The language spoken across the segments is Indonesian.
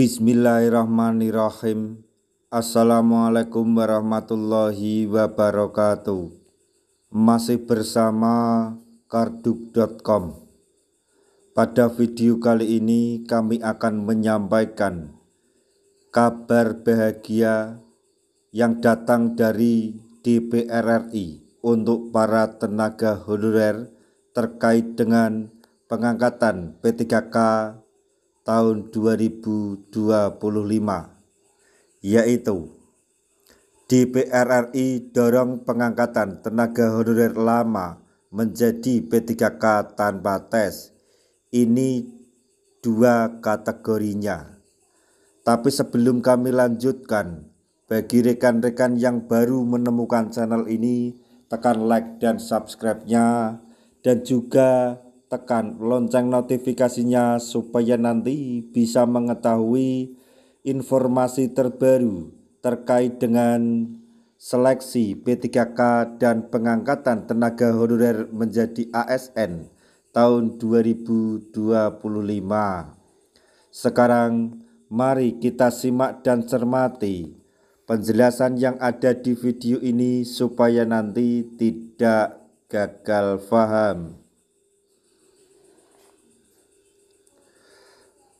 Bismillahirrahmanirrahim. Assalamualaikum warahmatullahi wabarakatuh. Masih bersama karduk.com. Pada video kali ini kami akan menyampaikan kabar bahagia yang datang dari DPR RI untuk para tenaga honorer terkait dengan pengangkatan P3K tahun 2025, yaitu DPR RI dorong pengangkatan tenaga honorer lama menjadi P3K tanpa tes. Ini dua kategorinya. Tapi sebelum kami lanjutkan, bagi rekan-rekan yang baru menemukan channel ini, tekan like dan subscribe-nya, dan juga tekan lonceng notifikasinya supaya nanti bisa mengetahui informasi terbaru terkait dengan seleksi P3K dan pengangkatan tenaga honorer menjadi ASN tahun 2025. Sekarang mari kita simak dan cermati penjelasan yang ada di video ini supaya nanti tidak gagal paham.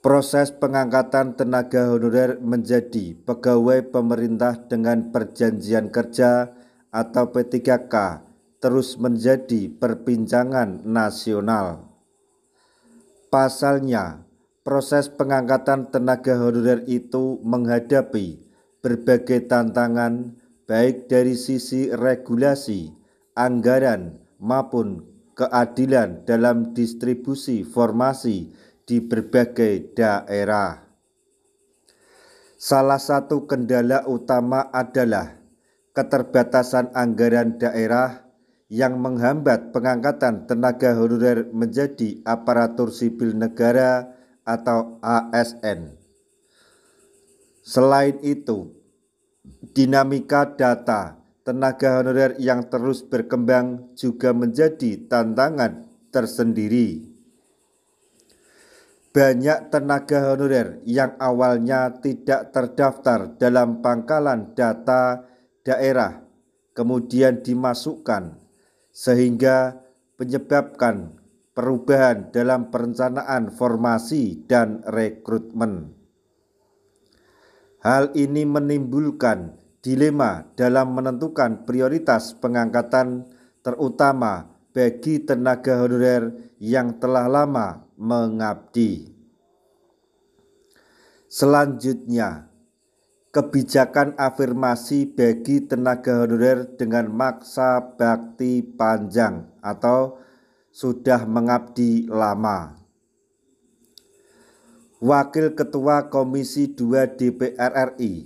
Proses pengangkatan tenaga honorer menjadi pegawai pemerintah dengan perjanjian kerja atau P3K terus menjadi perbincangan nasional. Pasalnya, proses pengangkatan tenaga honorer itu menghadapi berbagai tantangan baik dari sisi regulasi, anggaran, maupun keadilan dalam distribusi formasi di berbagai daerah. Salah satu kendala utama adalah keterbatasan anggaran daerah yang menghambat pengangkatan tenaga honorer menjadi aparatur sipil negara atau ASN. Selain itu, dinamika data tenaga honorer yang terus berkembang juga menjadi tantangan tersendiri. Banyak tenaga honorer yang awalnya tidak terdaftar dalam pangkalan data daerah kemudian dimasukkan, sehingga menyebabkan perubahan dalam perencanaan formasi dan rekrutmen. Hal ini menimbulkan dilema dalam menentukan prioritas pengangkatan, terutama bagi tenaga honorer yang telah lama mengabdi. Selanjutnya, kebijakan afirmasi bagi tenaga honorer dengan masa bakti panjang atau sudah mengabdi lama. Wakil Ketua Komisi 2 DPR RI,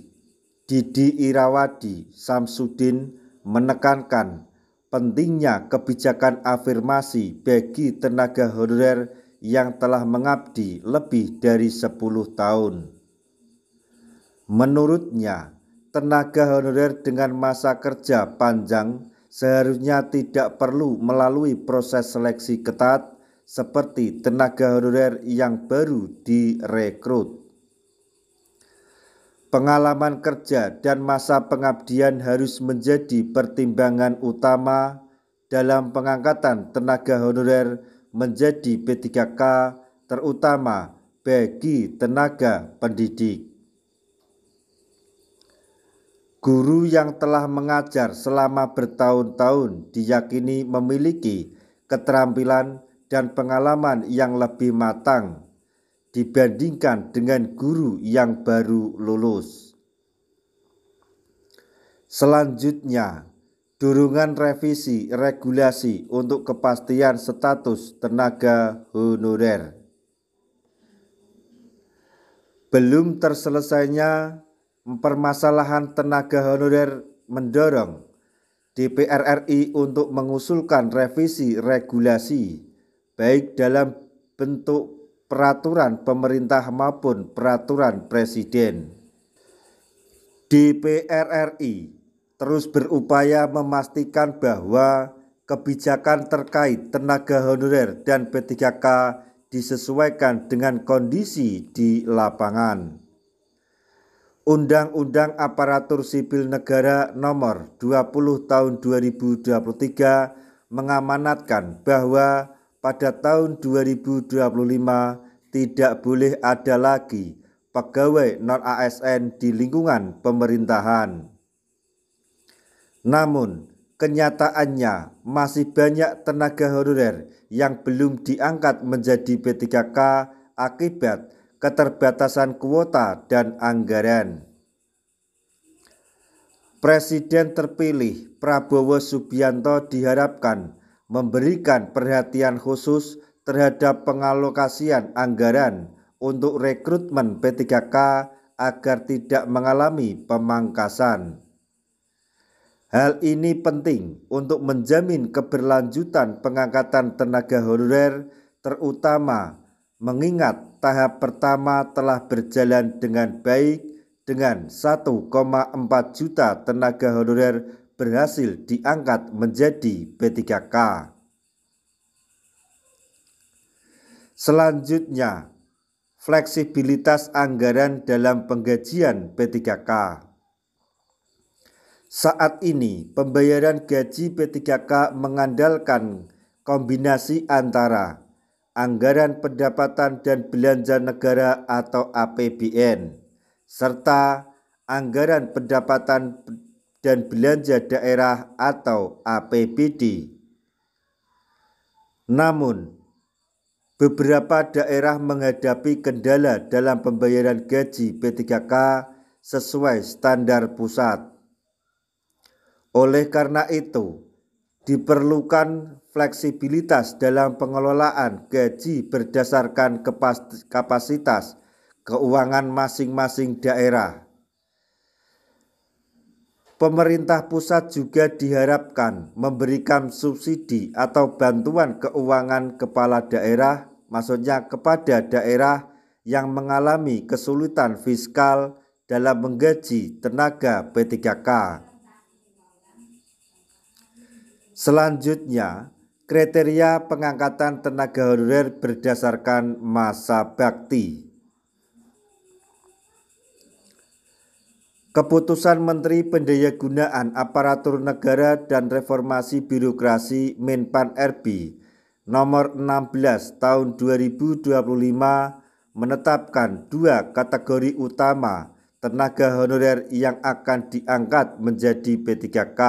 Didi Irawadi Samsudin, menekankan pentingnya kebijakan afirmasi bagi tenaga honorer yang telah mengabdi lebih dari 10 tahun. Menurutnya, tenaga honorer dengan masa kerja panjang seharusnya tidak perlu melalui proses seleksi ketat seperti tenaga honorer yang baru direkrut. Pengalaman kerja dan masa pengabdian harus menjadi pertimbangan utama dalam pengangkatan tenaga honorer menjadi P3K, terutama bagi tenaga pendidik. Guru yang telah mengajar selama bertahun-tahun diyakini memiliki keterampilan dan pengalaman yang lebih matang dibandingkan dengan guru yang baru lulus. Selanjutnya, dorongan revisi regulasi untuk kepastian status tenaga honorer. Belum terselesainya permasalahan tenaga honorer mendorong DPR RI untuk mengusulkan revisi regulasi baik dalam bentuk peraturan pemerintah maupun peraturan presiden. DPR RI terus berupaya memastikan bahwa kebijakan terkait tenaga honorer dan P3K disesuaikan dengan kondisi di lapangan. Undang-Undang Aparatur Sipil Negara Nomor 20 Tahun 2023 mengamanatkan bahwa pada tahun 2025 tidak boleh ada lagi pegawai non-ASN di lingkungan pemerintahan. Namun, kenyataannya masih banyak tenaga honorer yang belum diangkat menjadi P3K akibat keterbatasan kuota dan anggaran. Presiden terpilih Prabowo Subianto diharapkan memberikan perhatian khusus terhadap pengalokasian anggaran untuk rekrutmen P3K agar tidak mengalami pemangkasan. Hal ini penting untuk menjamin keberlanjutan pengangkatan tenaga honorer, terutama mengingat tahap pertama telah berjalan dengan baik dengan 1,4 juta tenaga honorer berhasil diangkat menjadi P3K. Selanjutnya, fleksibilitas anggaran dalam penggajian P3K. Saat ini, pembayaran gaji P3K mengandalkan kombinasi antara anggaran pendapatan dan belanja negara atau APBN, serta anggaran pendapatan dan belanja daerah atau APBD. Namun, beberapa daerah menghadapi kendala dalam pembayaran gaji P3K sesuai standar pusat. Oleh karena itu, diperlukan fleksibilitas dalam pengelolaan gaji berdasarkan kapasitas keuangan masing-masing daerah. Pemerintah pusat juga diharapkan memberikan subsidi atau bantuan keuangan kepala daerah, maksudnya kepada daerah yang mengalami kesulitan fiskal dalam menggaji tenaga P3K. Selanjutnya, kriteria pengangkatan tenaga honorer berdasarkan masa bakti. Keputusan Menteri Pendayagunaan Aparatur Negara dan Reformasi Birokrasi Menpan RB Nomor 16 Tahun 2025 menetapkan dua kategori utama tenaga honorer yang akan diangkat menjadi P3K,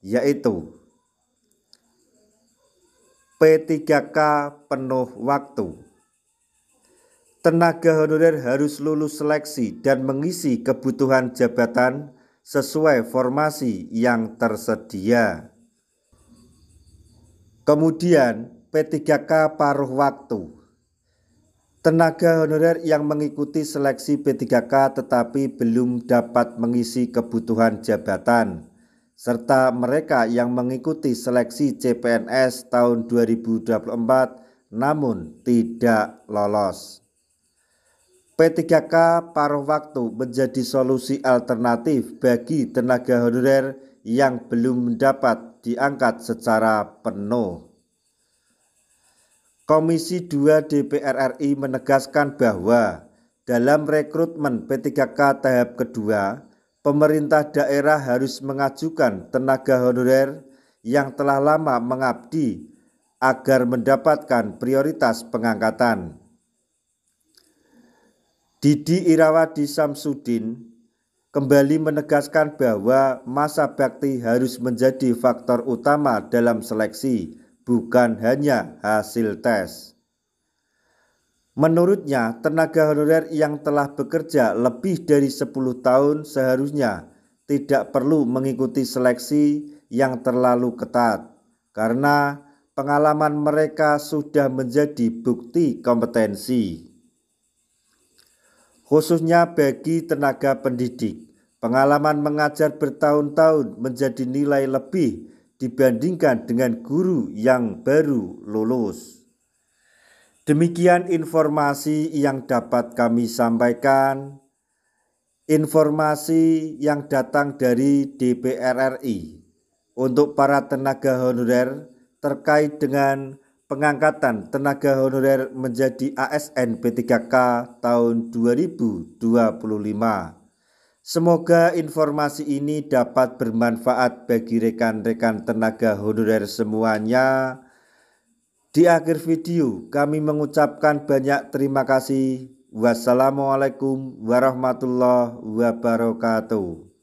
yaitu P3K penuh waktu. Tenaga honorer harus lulus seleksi dan mengisi kebutuhan jabatan sesuai formasi yang tersedia. Kemudian P3K paruh waktu. Tenaga honorer yang mengikuti seleksi P3K tetapi belum dapat mengisi kebutuhan jabatan, serta mereka yang mengikuti seleksi CPNS tahun 2024 namun tidak lolos. P3K paruh waktu menjadi solusi alternatif bagi tenaga honorer yang belum dapat diangkat secara penuh. Komisi 2 DPR RI menegaskan bahwa dalam rekrutmen P3K tahap kedua, pemerintah daerah harus mengajukan tenaga honorer yang telah lama mengabdi agar mendapatkan prioritas pengangkatan. Didi Irawadi Samsudin kembali menegaskan bahwa masa bakti harus menjadi faktor utama dalam seleksi, bukan hanya hasil tes. Menurutnya, tenaga honorer yang telah bekerja lebih dari 10 tahun seharusnya tidak perlu mengikuti seleksi yang terlalu ketat, karena pengalaman mereka sudah menjadi bukti kompetensi. Khususnya bagi tenaga pendidik, pengalaman mengajar bertahun-tahun menjadi nilai lebih dibandingkan dengan guru yang baru lulus. Demikian informasi yang dapat kami sampaikan. Informasi yang datang dari DPR RI untuk para tenaga honorer terkait dengan pengangkatan tenaga honorer menjadi ASN P3K tahun 2025. Semoga informasi ini dapat bermanfaat bagi rekan-rekan tenaga honorer semuanya. Di akhir video kami mengucapkan banyak terima kasih. Wassalamualaikum warahmatullahi wabarakatuh.